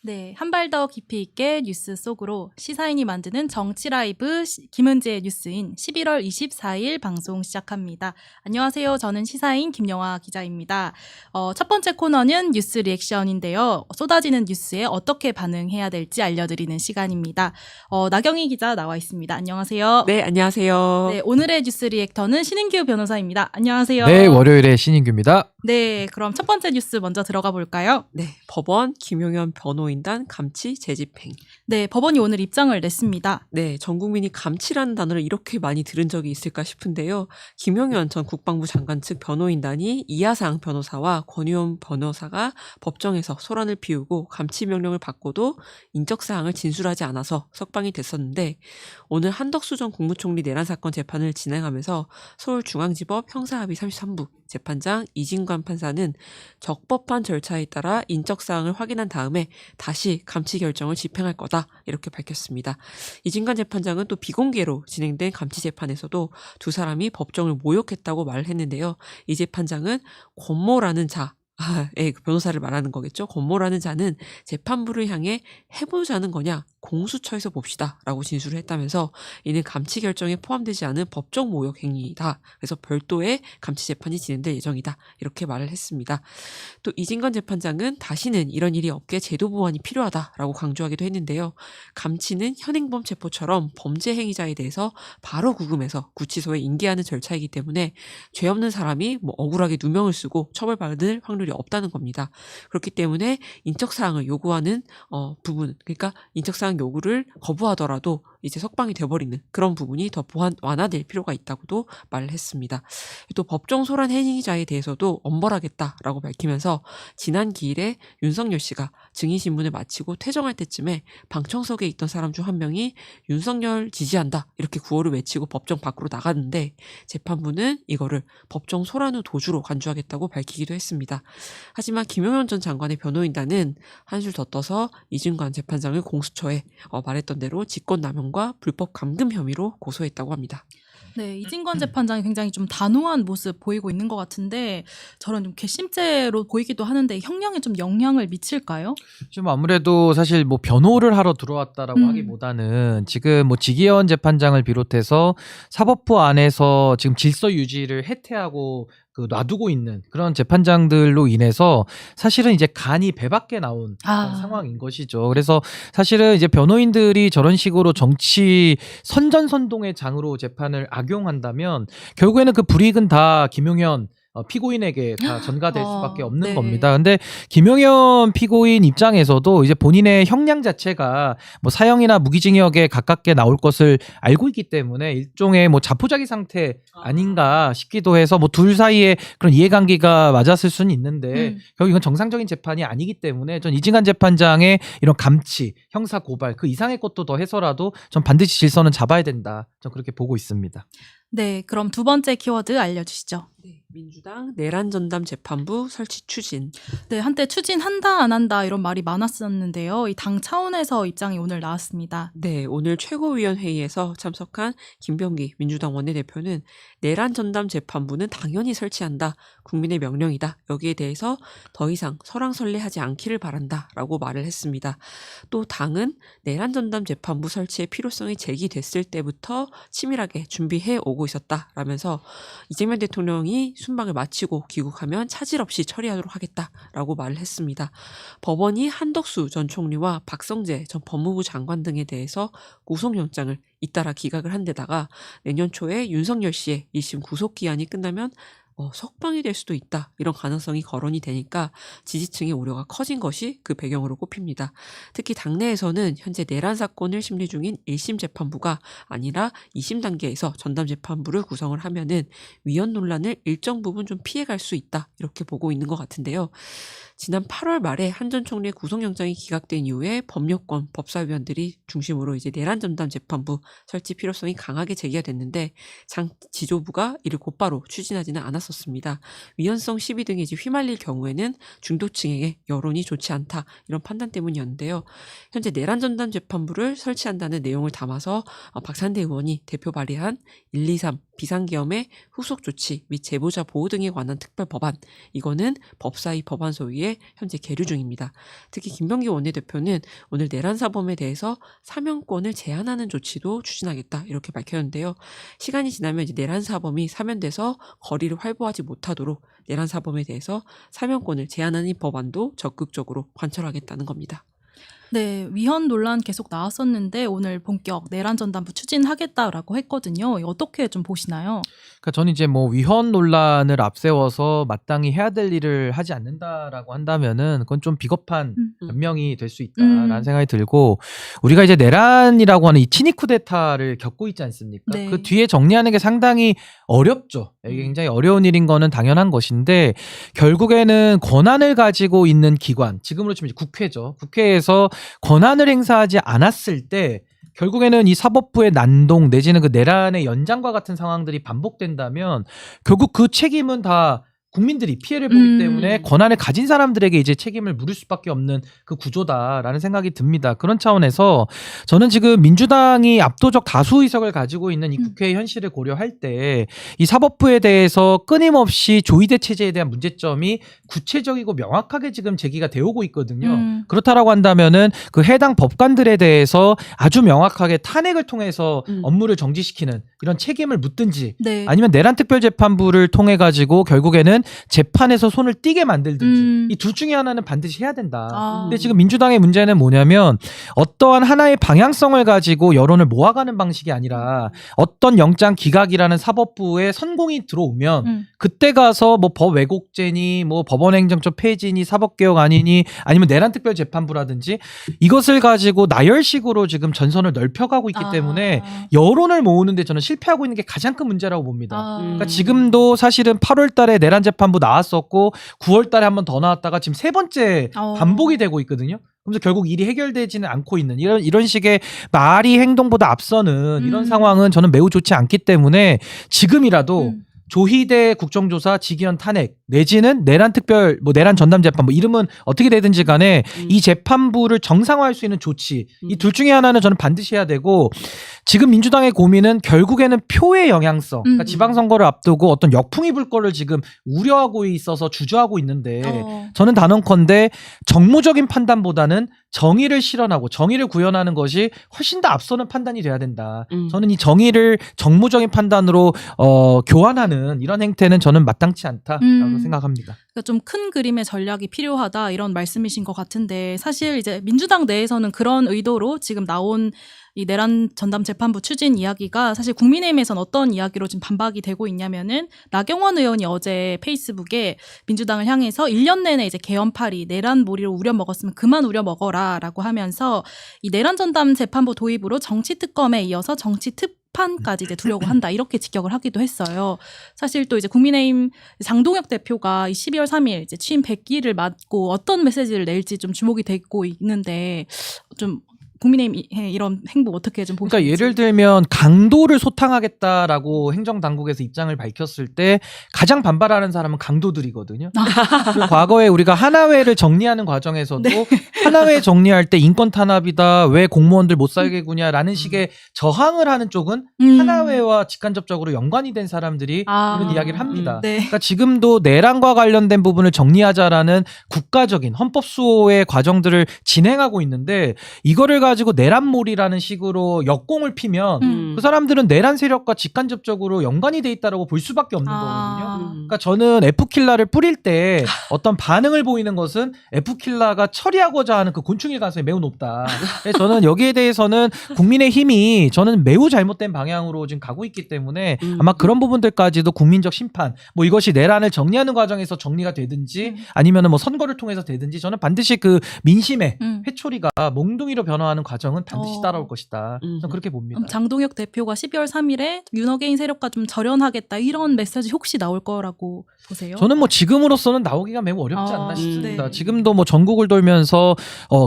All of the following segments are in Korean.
네, 한 발 더 깊이 있게 뉴스 속으로 시사인이 만드는 정치 라이브 김은지의 뉴스인 11월 24일 방송 시작합니다. 안녕하세요. 저는 시사인 김영화 기자입니다. 첫 번째 코너는 뉴스 리액션인데요. 쏟아지는 뉴스에 어떻게 반응해야 될지 알려드리는 시간입니다. 나경희 기자 나와 있습니다. 안녕하세요. 네, 안녕하세요. 네, 오늘의 뉴스 리액터는 신인규 변호사입니다. 안녕하세요. 네, 월요일에 신인규입니다. 네, 그럼 첫 번째 뉴스 먼저 들어가 볼까요? 네, 법원 김용현 변호인단 감치 재집행. 네, 법원이 오늘 입장을 냈습니다. 네, 전 국민이 감치라는 단어를 이렇게 많이 들은 적이 있을까 싶은데요. 김용현 전 국방부 장관 측 변호인단이 이하상 변호사와 권유원 변호사가 법정에서 소란을 피우고 감치 명령을 받고도 인적사항을 진술하지 않아서 석방이 됐었는데 오늘 한덕수 전 국무총리 내란 사건 재판을 진행하면서 서울중앙지법 형사합의 33부 재판장 이진관 판사는 적법한 절차에 따라 인적사항을 확인한 다음에 다시 감치 결정을 집행할 거다 이렇게 밝혔습니다. 이진관 재판장은 또 비공개로 진행된 감치 재판에서도 두 사람이 법정을 모욕했다고 말을 했는데요. 이 재판장은 권모라는 자 그 변호사를 말하는 거겠죠. 권모라는 자는 재판부를 향해 해보자는 거냐 공수처에서 봅시다 라고 진술을 했다면서 이는 감치 결정에 포함되지 않은 법정 모욕 행위이다. 그래서 별도의 감치 재판이 진행될 예정이다. 이렇게 말을 했습니다. 또 이진관 재판장은 다시는 이런 일이 없게 제도 보완이 필요하다라고 강조하기도 했는데요. 감치는 현행범 체포처럼 범죄 행위자에 대해서 바로 구금해서 구치소에 인계하는 절차이기 때문에 죄 없는 사람이 억울하게 누명을 쓰고 처벌받을 확률이 없다는 겁니다. 그렇기 때문에 인적사항을 요구하는 부분, 그러니까 인적사항 요구를 거부하더라도 이제 석방이 돼버리는 그런 부분이 더 완화될 필요가 있다고도 말을 했습니다. 또 법정 소란 행위자에 대해서도 엄벌하겠다라고 밝히면서 지난 기일에 윤석열 씨가 증인신문을 마치고 퇴정할 때쯤에 방청석에 있던 사람 중 한 명이 윤석열 지지한다 이렇게 구호를 외치고 법정 밖으로 나갔는데 재판부는 이거를 법정 소란 후 도주로 간주하겠다고 밝히기도 했습니다. 하지만 김용현 전 장관의 변호인단은 한술 더 떠서 이진관 재판장을 공수처에 말했던 대로 직권남용과 불법 감금 혐의로 고소했다고 합니다. 네, 이진관 재판장이 굉장히 좀 단호한 모습 보이고 있는 것 같은데 저런 좀 괘씸죄로 보이기도 하는데 형량에 좀 영향을 미칠까요? 좀 아무래도 사실 뭐 변호를 하러 들어왔다라고 하기보다는 지금 뭐 지기현 재판장을 비롯해서 사법부 안에서 지금 질서 유지를 해태하고 놔두고 있는 그런 재판장들로 인해서 사실은 이제 간이 배 밖에 나온 그런 상황인 것이죠. 그래서 사실은 이제 변호인들이 저런 식으로 정치 선전선동의 장으로 재판을 악용한다면 결국에는 그 불이익은 다 김용현 피고인에게 다 전가될 수밖에 없는 네. 겁니다. 근데 김용현 피고인 입장에서도 이제 본인의 형량 자체가 뭐 사형이나 무기징역에 가깝게 나올 것을 알고 있기 때문에 일종의 뭐 자포자기 상태 아닌가 싶기도 해서 뭐 둘 사이에 그런 이해관계가 맞았을 수는 있는데 결국 이건 정상적인 재판이 아니기 때문에 전 이진관 재판장의 이런 감치, 형사 고발 그 이상의 것도 더 해서라도 전 반드시 질서는 잡아야 된다. 전 그렇게 보고 있습니다. 네, 그럼 두 번째 키워드 알려주시죠. 네, 민주당 내란전담 재판부 설치 추진. 네, 한때 추진한다 안 한다 이런 말이 많았었는데요. 이 당 차원에서 입장이 오늘 나왔습니다. 네, 오늘 최고위원회의에서 참석한 김병기 민주당 원내대표는 내란전담 재판부는 당연히 설치한다. 국민의 명령이다. 여기에 대해서 더 이상 설왕설래하지 않기를 바란다. 라고 말을 했습니다. 또 당은 내란전담 재판부 설치의 필요성이 제기됐을 때부터 치밀하게 준비해 오고 있었다. 라면서 이재명 대통령이 순방을 마치고 귀국하면 차질 없이 처리하도록 하겠다라고 말을 했습니다. 법원이 한덕수 전 총리와 박성재 전 법무부 장관 등에 대해서 구속영장을 잇따라 기각을 한 데다가 내년 초에 윤석열 씨의 1심 구속기한이 끝나면 석방이 될 수도 있다. 이런 가능성이 거론이 되니까 지지층의 우려가 커진 것이 그 배경으로 꼽힙니다. 특히 당내에서는 현재 내란 사건을 심리 중인 1심 재판부가 아니라 2심 단계에서 전담 재판부를 구성을 하면은 위헌 논란을 일정 부분 좀 피해갈 수 있다. 이렇게 보고 있는 것 같은데요. 지난 8월 말에 한 전 총리의 구속영장이 기각된 이후에 법률권 법사위원들이 중심으로 이제 내란 전담 재판부 설치 필요성이 강하게 제기가 됐는데 장 지도부가 이를 곧바로 추진하지는 않았었습니다. 위헌성 시비 등에 이제 휘말릴 경우에는 중도층에게 여론이 좋지 않다 이런 판단 때문이었는데요. 현재 내란 전담 재판부를 설치한다는 내용을 담아서 박산대 의원이 대표 발의한 123 비상계엄의 후속 조치 및 제보자 보호 등에 관한 특별 법안, 이거는 법사위 법안 소위에 현재 계류 중입니다. 특히 김병기 원내대표는 오늘 내란 사범에 대해서 사면권을 제한하는 조치도 추진하겠다 이렇게 밝혔는데요. 시간이 지나면 이제 내란 사범이 사면돼서 거리를 활보하지 못하도록 내란 사범에 대해서 사면권을 제한하는 법안도 적극적으로 관철하겠다는 겁니다. 네, 위헌 논란 계속 나왔었는데 오늘 본격 내란 전담부 추진하겠다라고 했거든요. 이거 어떻게 좀 보시나요? 그러니까 저는 이제 뭐 위헌 논란을 앞세워서 마땅히 해야 될 일을 하지 않는다라고 한다면은 그건 좀 비겁한 변명이 될 수 있다라는 생각이 들고, 우리가 이제 내란이라고 하는 이 친위 쿠데타를 겪고 있지 않습니까? 네. 그 뒤에 정리하는 게 상당히 어렵죠. 이게 굉장히 어려운 일인 거는 당연한 것인데, 결국에는 권한을 가지고 있는 기관, 지금으로 치면 이제 국회죠. 국회에서 권한을 행사하지 않았을 때 결국에는 이 사법부의 난동 내지는 그 내란의 연장과 같은 상황들이 반복된다면 결국 그 책임은 다 국민들이 피해를 보기 때문에 권한을 가진 사람들에게 이제 책임을 물을 수밖에 없는 그 구조다라는 생각이 듭니다. 그런 차원에서 저는 지금 민주당이 압도적 다수 의석을 가지고 있는 이 국회의 현실을 고려할 때 이 사법부에 대해서 끊임없이 조의대 체제에 대한 문제점이 구체적이고 명확하게 지금 제기가 되어 오고 있거든요. 그렇다라고 한다면은 그 해당 법관들에 대해서 아주 명확하게 탄핵을 통해서 업무를 정지시키는 이런 책임을 묻든지, 네. 아니면 내란특별재판부를 통해 가지고 결국에는 재판에서 손을 띄게 만들든지, 이 둘 중에 하나는 반드시 해야 된다. 근데 지금 민주당의 문제는 뭐냐면 어떠한 하나의 방향성을 가지고 여론을 모아가는 방식이 아니라 어떤 영장 기각이라는 사법부에 선공이 들어오면 그때 가서 뭐 법 왜곡죄니 뭐 법원행정처 폐지니 사법개혁 아니니 아니면 내란특별재판부라든지 이것을 가지고 나열식으로 지금 전선을 넓혀가고 있기 때문에 여론을 모으는데 저는 실패하고 있는 게 가장 큰 문제라고 봅니다. 그러니까 지금도 사실은 8월 달에 내란재판부 나왔었고 9월 달에 한 번 더 나왔다가 지금 세 번째 반복이 되고 있거든요. 그래서 결국 일이 해결되지는 않고 있는 이런 식의 말이 행동보다 앞서는 이런 상황은 저는 매우 좋지 않기 때문에 지금이라도 조희대 국정조사 직위원 탄핵 내지는 내란특별 뭐 내란 전담재판부 이름은 어떻게 되든지 간에 이 재판부를 정상화할 수 있는 조치, 이 둘 중에 하나는 저는 반드시 해야 되고, 지금 민주당의 고민은 결국에는 표의 영향성, 그러니까 지방선거를 앞두고 어떤 역풍이 불 거를 지금 우려하고 있어서 주저하고 있는데 저는 단언컨대 정무적인 판단보다는 정의를 실현하고 정의를 구현하는 것이 훨씬 더 앞서는 판단이 돼야 된다. 저는 이 정의를 정무적인 판단으로 교환하는 이런 행태는 저는 마땅치 않다라고 생각합니다. 그러니까 좀 큰 그림의 전략이 필요하다 이런 말씀이신 것 같은데, 사실 이제 민주당 내에서는 그런 의도로 지금 나온 이 내란 전담 재판부 추진 이야기가 사실 국민의힘에서는 어떤 이야기로 지금 반박이 되고 있냐면은, 나경원 의원이 어제 페이스북에 민주당을 향해서 1년 내내 이제 개헌파리 내란 몰이를 우려 먹었으면 그만 우려 먹어라라고 하면서 이 내란 전담 재판부 도입으로 정치 특검에 이어서 정치 판까지 이제 두려고 한다 이렇게 직격을 하기도 했어요. 사실 또 이제 국민의힘 장동혁 대표가 12월 3일 이제 취임 100기를 맞고 어떤 메시지를 낼지 좀 주목이 되고 있는데, 좀 국민의힘 이런 행보 어떻게 좀 보시는지. 그러니까 예를 들면 강도를 소탕하겠다라고 행정당국에서 입장을 밝혔을 때 가장 반발하는 사람은 강도들이거든요. 그리고 과거에 우리가 하나회를 정리하는 과정에서도 하나회 정리할 때 인권 탄압이다, 왜 공무원들 못 살게 구냐라는 식의 저항을 하는 쪽은 하나회와 직간접적으로 연관이 된 사람들이 그런 이야기를 합니다. 네. 그러니까 지금도 내란과 관련된 부분을 정리하자라는 국가적인 헌법 수호의 과정들을 진행하고 있는데, 이거를 가지고 내란몰이라는 식으로 역공을 피면 그 사람들은 내란 세력과 직간접적으로 연관이 돼 있다라고 볼 수밖에 없는 거거든요. 그러니까 저는 F킬라를 뿌릴 때 어떤 반응을 보이는 것은 F킬라가 처리하고자 하는 그 곤충일 가능성이 매우 높다. 그래서 저는 여기에 대해서는 국민의힘이 저는 매우 잘못된 방향으로 지금 가고 있기 때문에 아마 그런 부분들까지도 국민적 심판, 뭐 이것이 내란을 정리하는 과정에서 정리가 되든지 아니면은 뭐 선거를 통해서 되든지 저는 반드시 그 민심의 회초리가 몽둥이로 변화하는 과정은 반드시 따라올 것이다. 저는 그렇게 봅니다. 장동혁 대표가 12월 3일에 윤어게인 세력과 좀 절연하겠다 이런 메시지 혹시 나올 거라고 보세요? 저는 뭐 지금으로서는 나오기가 매우 어렵지 않나 싶습니다. 네. 지금도 뭐 전국을 돌면서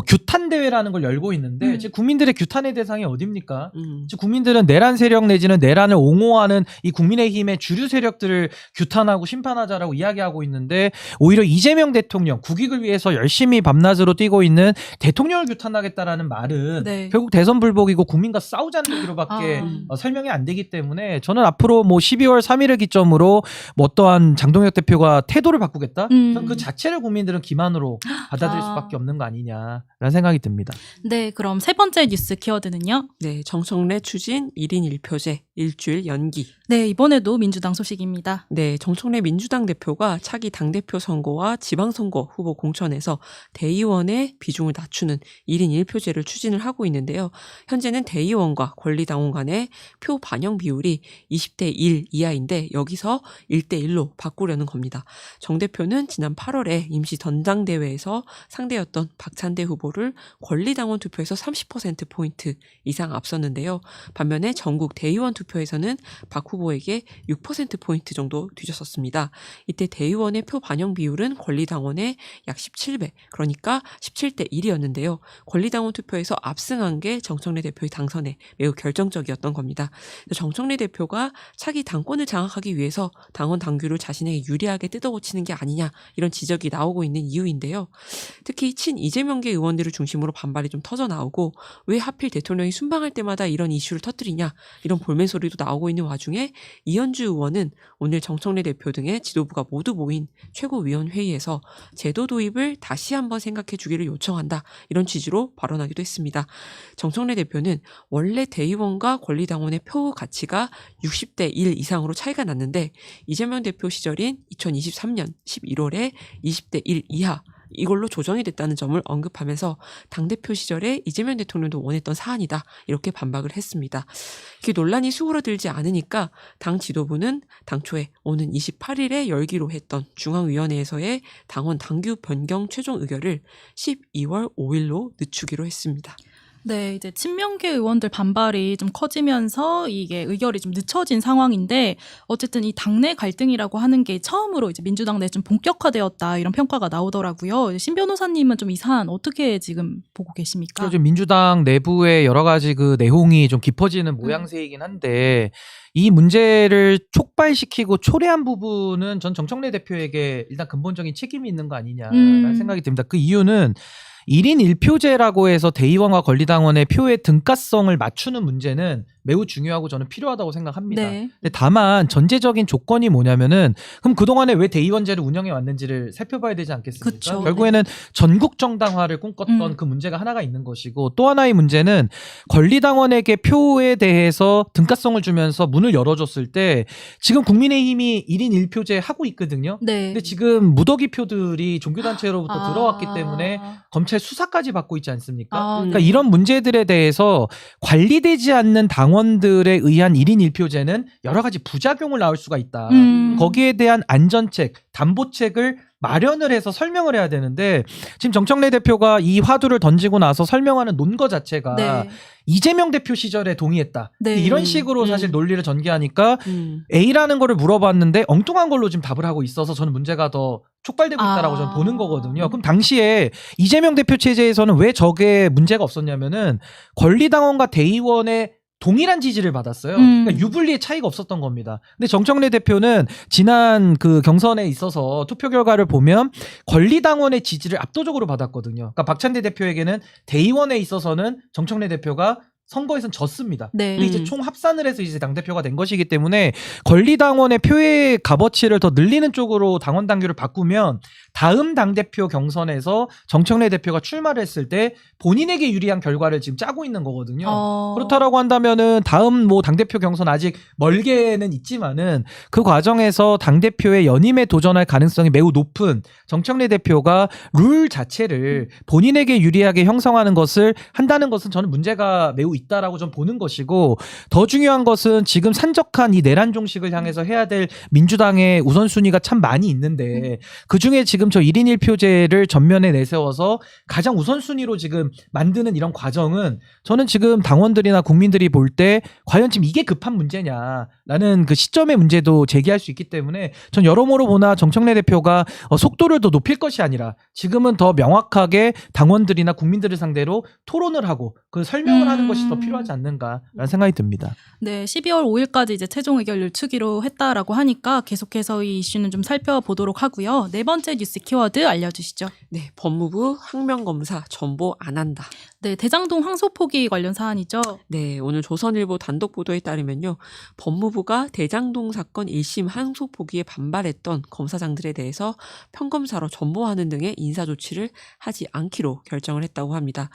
규탄 대회라는 걸 열고 있는데 지금 국민들의 규탄의 대상이 어딥니까? 지금 국민들은 내란 세력 내지는 내란을 옹호하는 이 국민의힘의 주류 세력들을 규탄하고 심판하자라고 이야기하고 있는데, 오히려 이재명 대통령 국익을 위해서 열심히 밤낮으로 뛰고 있는 대통령을 규탄하겠다라는 말은 이유는 네. 결국 대선 불복이고 국민과 싸우자는 얘기로밖에 설명이 안 되기 때문에 저는 앞으로 뭐 12월 3일을 기점으로 뭐 어떠한 장동혁 대표가 태도를 바꾸겠다? 저는 그 자체를 국민들은 기만으로 받아들일 수밖에 없는 거 아니냐라는 생각이 듭니다. 네, 그럼 세 번째 뉴스 키워드는요? 네, 정청래 추진 1인 1표제 일주일 연기. 네, 이번에도 민주당 소식입니다. 네, 정청래 민주당 대표가 차기 당대표 선거와 지방선거 후보 공천에서 대의원의 비중을 낮추는 1인 1표제를 추진을 하고 있는데요. 현재는 대의원과 권리당원 간의 표 반영 비율이 20대 1 이하인데 여기서 1대 1로 바꾸려는 겁니다. 정 대표는 지난 8월에 임시 전당대회에서 상대였던 박찬대 후보를 권리당원 투표에서 30%포인트 이상 앞섰는데요. 반면에 전국 대의원 투표에서는 박 후보에게 6%포인트 정도 뒤졌었습니다. 이때 대의원의 표 반영 비율은 권리당원의 약 17배, 그러니까 17대 1이었는데요. 권리당원 투표에서 압승한 게 정청래 대표의 당선에 매우 결정적이었던 겁니다. 정청래 대표가 차기 당권을 장악하기 위해서 당원 당규를 자신에게 유리하게 뜯어고치는 게 아니냐 이런 지적이 나오고 있는 이유인데요. 특히 친 이재명계 의원들을 중심으로 반발이 좀 터져 나오고 왜 하필 대통령이 순방할 때마다 이런 이슈를 터뜨리냐 이런 볼멘 소리도 나오고 있는 와중에 이현주 의원은 오늘 정청래 대표 등의 지도부가 모두 모인 최고위원회의에서 제도 도입을 다시 한번 생각해 주기를 요청한다 이런 취지로 발언하기도 했습니다. 정청래 대표는 원래 대의원과 권리당원의 표 가치가 60대 1 이상으로 차이가 났는데 이재명 대표 시절인 2023년 11월에 20대 1 이하 이걸로 조정이 됐다는 점을 언급하면서 당대표 시절에 이재명 대통령도 원했던 사안이다 이렇게 반박을 했습니다. 그 논란이 수그러들지 않으니까 당 지도부는 당초에 오는 28일에 열기로 했던 중앙위원회에서의 당원 당규 변경 최종 의결을 12월 5일로 늦추기로 했습니다. 네, 이제 친명계 의원들 반발이 좀 커지면서 이게 의결이 좀 늦춰진 상황인데 어쨌든 이 당내 갈등이라고 하는 게 처음으로 이제 민주당 내에 좀 본격화되었다 이런 평가가 나오더라고요. 신 변호사님은 좀 이 사안 어떻게 지금 보고 계십니까? 좀 민주당 내부의 여러 가지 그 내용이 좀 깊어지는 모양새이긴 한데 이 문제를 촉발시키고 초래한 부분은 전 정청래 대표에게 일단 근본적인 책임이 있는 거 아니냐라는 생각이 듭니다. 그 이유는 1인 1표제라고 해서 대의원과 권리당원의 표의 등가성을 맞추는 문제는 매우 중요하고 저는 필요하다고 생각합니다. 네. 근데 다만 전제적인 조건이 뭐냐면은 그럼 그동안에 왜 대의원제를 운영해 왔는지를 살펴봐야 되지 않겠습니까? 그쵸. 결국에는 전국 정당화를 꿈꿨던 그 문제가 하나가 있는 것이고 또 하나의 문제는 권리당원에게 표에 대해서 등가성을 주면서 문을 열어줬을 때 지금 국민의힘이 1인 1표제 하고 있거든요. 네. 근데 지금 무더기 표들이 종교단체로부터 들어왔기 때문에 검찰 수사까지 받고 있지 않습니까? 그러니까 이런 문제들에 대해서 관리되지 않는 당원들에 의한 1인 1표제는 여러 가지 부작용을 낳을 수가 있다. 거기에 대한 안전책, 담보책을 마련을 해서 설명을 해야 되는데 지금 정청래 대표가 이 화두를 던지고 나서 설명하는 논거 자체가 네. 이재명 대표 시절에 동의했다. 네. 이런 식으로 사실 논리를 전개하니까 A라는 거를 물어봤는데 엉뚱한 걸로 지금 답을 하고 있어서 저는 문제가 더 촉발되고 있다라고 저는 보는 거거든요. 그럼 당시에 이재명 대표 체제에서는 왜 저게 문제가 없었냐면은 권리당원과 대의원의 동일한 지지를 받았어요. 그러니까 유불리의 차이가 없었던 겁니다. 근데 정청래 대표는 지난 그 경선에 있어서 투표 결과를 보면 권리당원의 지지를 압도적으로 받았거든요. 그러니까 박찬대 대표에게는 대의원에 있어서는 정청래 대표가 선거에서는 졌습니다. 네. 근데 이제 총 합산을 해서 이제 당대표가 된 것이기 때문에 권리당원의 표의 값어치를 더 늘리는 쪽으로 당원 당규를 바꾸면 다음 당대표 경선에서 정청래 대표가 출마를 했을 때 본인에게 유리한 결과를 지금 짜고 있는 거거든요. 그렇다라고 한다면은 다음 뭐 당대표 경선 아직 멀게는 있지만은 그 과정에서 당대표의 연임에 도전할 가능성이 매우 높은 정청래 대표가 룰 자체를 본인에게 유리하게 형성하는 것을 한다는 것은 저는 문제가 매우 있다라고 좀 보는 것이고 더 중요한 것은 지금 산적한 이 내란 종식을 향해서 해야 될 민주당의 우선순위가 참 많이 있는데 그중에 지금 저 1인 1표제를 전면에 내세워서 가장 우선순위로 지금 만드는 이런 과정은 저는 지금 당원들이나 국민들이 볼 때 과연 지금 이게 급한 문제냐라는 그 시점의 문제도 제기할 수 있기 때문에 전 여러모로 보나 정청래 대표가 속도를 더 높일 것이 아니라 지금은 더 명확하게 당원들이나 국민들을 상대로 토론을 하고 그 설명을 하는 것이 더 필요하지 않는가라는 생각이 듭니다. 네, 12월 5일까지 이제 최종 의결 늦추기로 했다라고 하니까 계속해서 이 이슈는 좀 살펴보도록 하고요. 네 번째 뉴스 키워드 알려주시죠. 네, 법무부 항명검사 전보 안 한다. 네, 대장동 항소 포기 관련 사안이죠. 네, 오늘 조선일보 단독 보도에 따르면요. 법무부가 대장동 사건 1심 항소 포기에 반발했던 검사장들에 대해서 평검사로 전보하는 등의 인사 조치를 하지 않기로 결정을 했다고 합니다.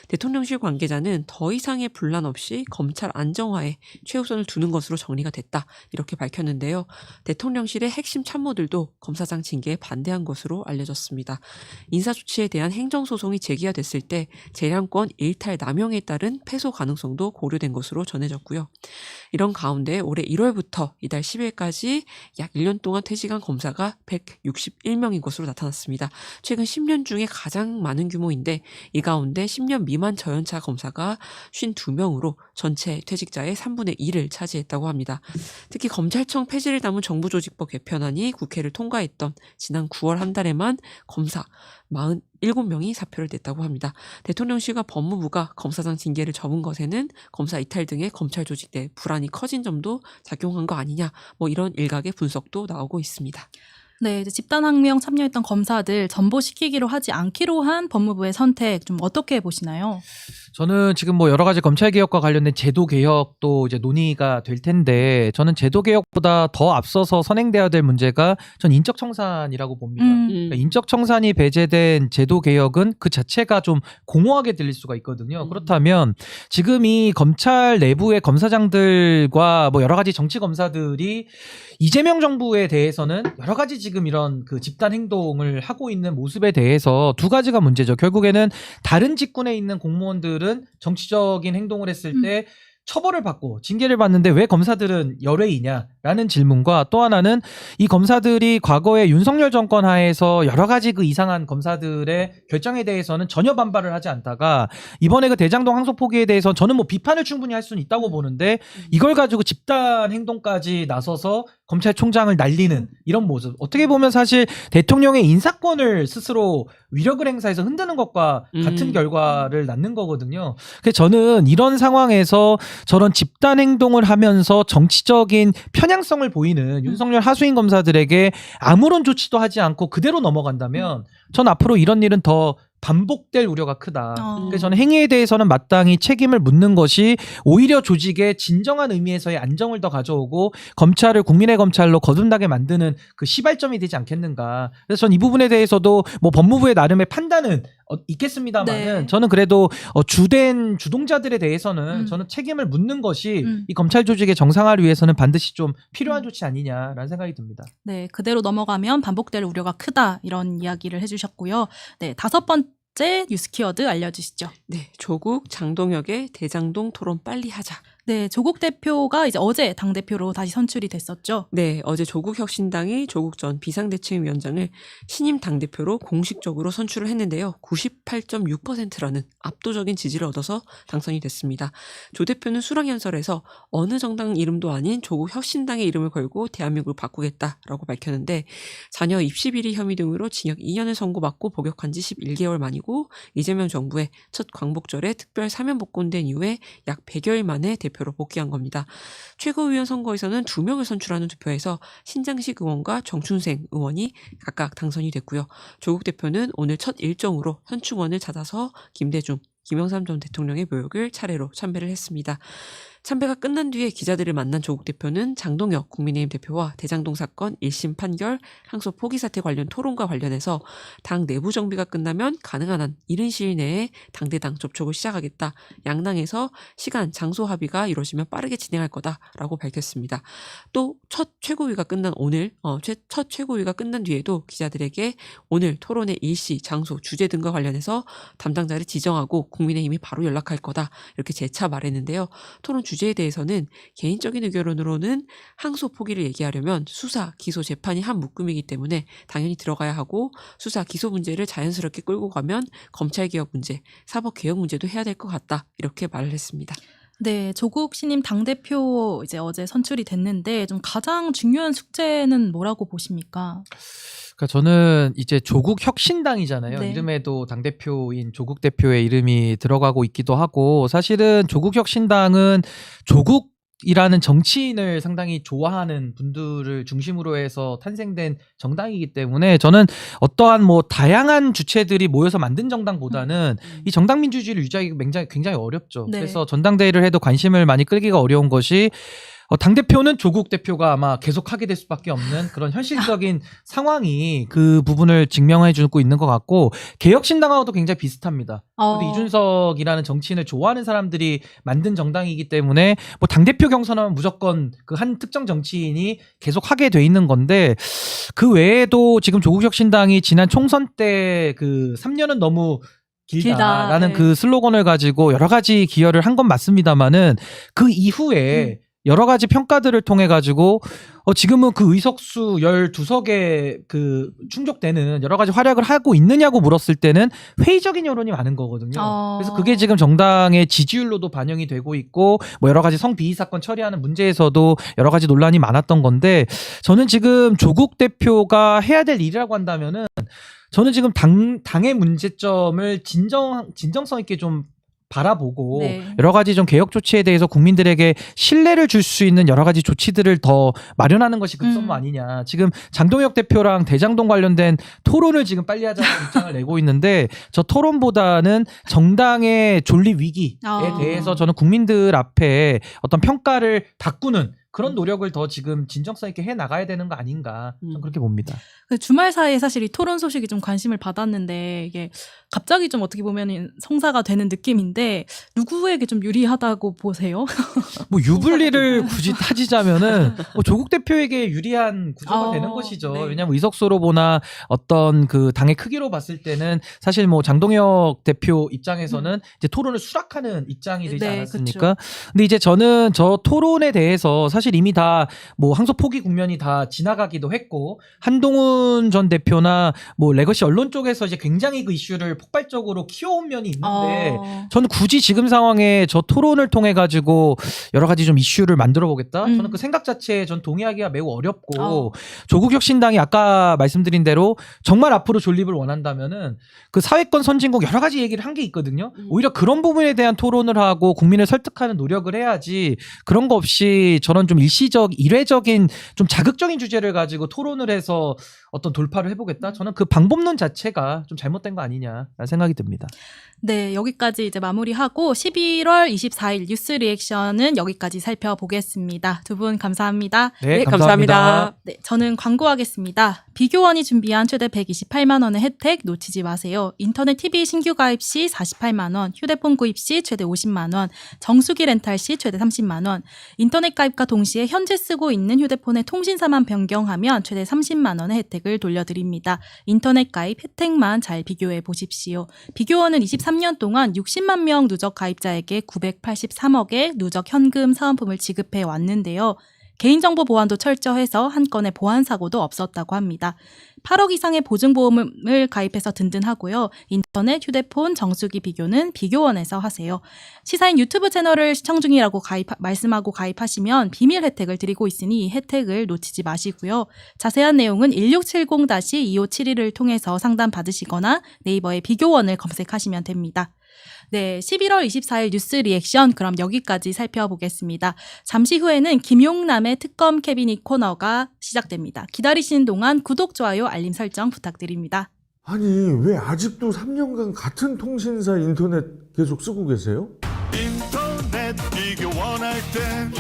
대통령실 관계자는 더 이상의 분란 없이 검찰 안정화에 최우선을 두는 것으로 정리가 됐다. 이렇게 밝혔는데요. 대통령실의 핵심 참모들도 검사장 징계에 반대한 것으로 알려졌습니다. 인사 조치에 대한 행정소송이 제기가 됐을 때 재량권 일탈 남용에 따른 패소 가능성도 고려된 것으로 전해졌고요. 이런 가운데 올해 1월부터 이달 10일까지 약 1년 동안 퇴직한 검사가 161명인 것으로 나타났습니다. 최근 10년 중에 가장 많은 규모인데 이 가운데 10년 미만 저연차 검사가 52명으로 전체 퇴직자의 3분의 1을 차지했다고 합니다. 특히 검찰청 폐지를 담은 정부조직법 개편안이 국회를 통과했던 지난 9월 한 달에만 검사 47명이 사표를 냈다고 합니다. 대통령실과 법무부가 검사장 징계를 접은 것에는 검사 이탈 등의 검찰 조직 내 불안이 커진 점도 작용한 거 아니냐, 이런 일각의 분석도 나오고 있습니다. 네, 이제 집단항명 참여했던 검사들 전보시키기로 하지 않기로 한 법무부의 선택 좀 어떻게 보시나요? 저는 지금 뭐 여러 가지 검찰 개혁과 관련된 제도 개혁도 이제 논의가 될 텐데 저는 제도 개혁보다 더 앞서서 선행돼야 될 문제가 전 인적 청산이라고 봅니다. 그러니까 인적 청산이 배제된 제도 개혁은 그 자체가 좀 공허하게 들릴 수가 있거든요. 그렇다면 지금 이 검찰 내부의 검사장들과 뭐 여러 가지 정치 검사들이 이재명 정부에 대해서는 여러 가지 지금 이런 그 집단 행동을 하고 있는 모습에 대해서 두 가지가 문제죠. 결국에는 다른 직군에 있는 공무원들은 정치적인 행동을 했을 때 처벌을 받고 징계를 받는데 왜 검사들은 열외이냐라는 질문과 또 하나는 이 검사들이 과거에 윤석열 정권 하에서 여러 가지 그 이상한 검사들의 결정에 대해서는 전혀 반발을 하지 않다가 이번에 그 대장동 항소 포기에 대해서 저는 뭐 비판을 충분히 할 수는 있다고 보는데 이걸 가지고 집단 행동까지 나서서 검찰총장을 날리는 이런 모습, 어떻게 보면 사실 대통령의 인사권을 스스로 위력을 행사해서 흔드는 것과 같은 결과를 낳는 거거든요. 그래서 저는 이런 상황에서 저런 집단 행동을 하면서 정치적인 편향성을 보이는 윤석열 하수인 검사들에게 아무런 조치도 하지 않고 그대로 넘어간다면 전 앞으로 이런 일은 더 반복될 우려가 크다. 그래서 저는 행위에 대해서는 마땅히 책임을 묻는 것이 오히려 조직의 진정한 의미에서의 안정을 더 가져오고 검찰을 국민의 검찰로 거듭나게 만드는 그 시발점이 되지 않겠는가. 그래서 전 이 부분에 대해서도 뭐 법무부의 나름의 판단은 있겠습니다만은 저는 그래도 주된 주동자들에 대해서는 저는 책임을 묻는 것이 이 검찰 조직의 정상화를 위해서는 반드시 좀 필요한 조치 아니냐라는 생각이 듭니다. 네, 그대로 넘어가면 반복될 우려가 크다 이런 이야기를 해주셨고요. 네, 5번째 뉴스 키워드 알려주시죠. 네, 조국 장동혁의 대장동 토론 빨리 하자. 네, 조국 대표가 이제 어제 당대표로 다시 선출이 됐었죠. 네, 어제 조국혁신당이 조국 전 비상대책위원장을 신임 당대표로 공식적으로 선출을 했는데요. 98.6%라는 압도적인 지지를 얻어서 당선이 됐습니다. 조 대표는 수락연설에서 어느 정당 이름도 아닌 조국혁신당의 이름을 걸고 대한민국을 바꾸겠다라고 밝혔는데 자녀 입시 비리 혐의 등으로 징역 2년을 선고받고 복역한 지 11개월 만이고 이재명 정부의 첫 광복절에 특별 사면 복권된 이후에 약 100여일 만에 대표로 복귀한 겁니다. 최고위원 선거에서는 2명을 선출하는 투표에서 신장식 의원과 정춘생 의원이 각각 당선이 됐고요. 조국 대표는 오늘 첫 일정으로 현충원을 찾아서 김대중, 김영삼 전 대통령의 묘역을 차례로 참배를 했습니다. 참배가 끝난 뒤에 기자들을 만난 조국 대표는 장동혁 국민의힘 대표와 대장동 사건 1심 판결 항소 포기 사태 관련 토론과 관련해서 당 내부 정비가 끝나면 가능한 한 이른 시일 내에 당대당 접촉을 시작하겠다. 양당에서 시간, 장소 합의가 이루어지면 빠르게 진행할 거다라고 밝혔습니다. 또 첫 최고위가 끝난 뒤에도 기자들에게 오늘 토론의 일시, 장소, 주제 등과 관련해서 담당자를 지정하고 국민의힘이 바로 연락할 거다. 이렇게 재차 말했는데요. 토론 주제에 대해서는 개인적인 의견으로는 항소 포기를 얘기하려면 수사, 기소, 재판이 한 묶음이기 때문에 당연히 들어가야 하고 수사, 기소 문제를 자연스럽게 끌고 가면 검찰개혁 문제, 사법개혁 문제도 해야 될 것 같다. 이렇게 말을 했습니다. 네, 조국 신임 당대표 이제 어제 선출이 됐는데 좀 가장 중요한 숙제는 뭐라고 보십니까? 그러니까 저는 이제 조국 혁신당이잖아요. 네. 이름에도 당대표인 조국 대표의 이름이 들어가고 있기도 하고 사실은 조국 혁신당은 조국 조국이라는 정치인을 상당히 좋아하는 분들을 중심으로 해서 탄생된 정당이기 때문에 저는 어떠한 뭐 다양한 주체들이 모여서 만든 정당보다는 이 정당 민주주의를 유지하기 굉장히 어렵죠. 네. 그래서 전당대회를 해도 관심을 많이 끌기가 어려운 것이 당대표는 조국 대표가 아마 계속하게 될 수밖에 없는 그런 현실적인 상황이 그 부분을 증명해 주고 있는 것 같고 개혁신당하고도 굉장히 비슷합니다. 근데 이준석이라는 정치인을 좋아하는 사람들이 만든 정당이기 때문에 뭐 당대표 경선하면 무조건 그 한 특정 정치인이 계속 하게 돼 있는 건데 그 외에도 지금 조국혁신당이 지난 총선 때 그 3년은 너무 길다라는 네. 그 슬로건을 가지고 여러 가지 기여를 한 건 맞습니다만은 그 이후에 여러 가지 평가들을 통해 가지고 지금은 그 의석수 12석에 그 충족되는 여러 가지 활약을 하고 있느냐고 물었을 때는 회의적인 여론이 많은 거거든요. 그래서 그게 지금 정당의 지지율로도 반영이 되고 있고 뭐 여러 가지 성비위 사건 처리하는 문제에서도 여러 가지 논란이 많았던 건데 저는 지금 조국 대표가 해야 될 일이라고 한다면은 저는 지금 당의 문제점을 진정성 있게 좀 바라보고 네. 여러 가지 좀 개혁 조치에 대해서 국민들에게 신뢰를 줄 수 있는 여러 가지 조치들을 더 마련하는 것이 급선무 아니냐. 지금 장동혁 대표랑 대장동 관련된 토론을 지금 빨리 하자는 입장을 내고 있는데 저 토론보다는 정당의 존립 위기에 대해서 저는 국민들 앞에 어떤 평가를 바꾸는 그런 노력을 더 지금 진정성 있게 해 나가야 되는 거 아닌가 좀 그렇게 봅니다. 주말 사이에 사실 이 토론 소식이 좀 관심을 받았는데 이게 갑자기 좀 어떻게 보면 성사가 되는 느낌인데 누구에게 좀 유리하다고 보세요? 뭐 유불리를 굳이 따지자면은 뭐 조국 대표에게 유리한 구조가 되는 것이죠. 네. 왜냐하면 의석수로 보나 어떤 그 당의 크기로 봤을 때는 사실 뭐 장동혁 대표 입장에서는 이제 토론을 수락하는 입장이 되지 네, 않았습니까? 근데 이제 저는 저 토론에 대해서 사실 이미 다 뭐 항소 포기 국면이 다 지나가기도 했고 한동훈 전 대표나 뭐 레거시 언론 쪽에서 이제 굉장히 그 이슈를 폭발적으로 키워온 면이 있는데 저는 굳이 지금 상황에 저 토론을 통해 가지고 여러 가지 좀 이슈를 만들어 보겠다. 저는 그 생각 자체에 전 동의하기가 매우 어렵고 조국혁신당이 아까 말씀드린 대로 정말 앞으로 존립을 원한다면은 그 사회권 선진국 여러 가지 얘기를 한 게 있거든요. 오히려 그런 부분에 대한 토론을 하고 국민을 설득하는 노력을 해야지 그런 거 없이 저는 좀 일회적인 좀 자극적인 주제를 가지고 토론을 해서 어떤 돌파를 해보겠다. 저는 그 방법론 자체가 좀 잘못된 거 아니냐라는 생각이 듭니다. 네, 여기까지 이제 마무리하고 11월 24일 뉴스 리액션은 여기까지 살펴보겠습니다. 두 분 감사합니다. 네, 감사합니다. 네, 저는 광고하겠습니다. 비교원이 준비한 최대 128만 원의 혜택 놓치지 마세요. 인터넷 TV 신규 가입 시 48만 원, 휴대폰 구입 시 최대 50만 원, 정수기 렌탈 시 최대 30만 원, 인터넷 가입과 동시에 현재 쓰고 있는 휴대폰의 통신사만 변경하면 최대 30만 원의 혜택을 돌려드립니다. 인터넷 가입 혜택만 잘 비교해 보십시오. 비교원은 23년 동안 60만 명 누적 가입자에게 983억의 누적 현금 사은품을 지급해 왔는데요. 개인정보 보안도 철저해서 한 건의 보안 사고도 없었다고 합니다. 8억 이상의 보증보험을 가입해서 든든하고요. 인터넷, 휴대폰, 정수기 비교는 비교원에서 하세요. 시사인 유튜브 채널을 시청 중이라고 말씀하고 가입하시면 비밀 혜택을 드리고 있으니 이 혜택을 놓치지 마시고요. 자세한 내용은 1670-2571을 통해서 상담 받으시거나 네이버에 비교원을 검색하시면 됩니다. 네, 11월 24일 뉴스 리액션 그럼 여기까지 살펴보겠습니다. 잠시 후에는 김용남의 특검 캐비닛 코너가 시작됩니다. 기다리시는 동안 구독, 좋아요, 알림 설정 부탁드립니다. 아니 왜 아직도 3년간 같은 통신사 인터넷 계속 쓰고 계세요? 인터넷 비교 원할 땐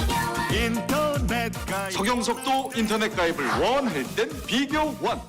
인터넷 가입 서경석도 인터넷 가입을 원할 땐 비교원.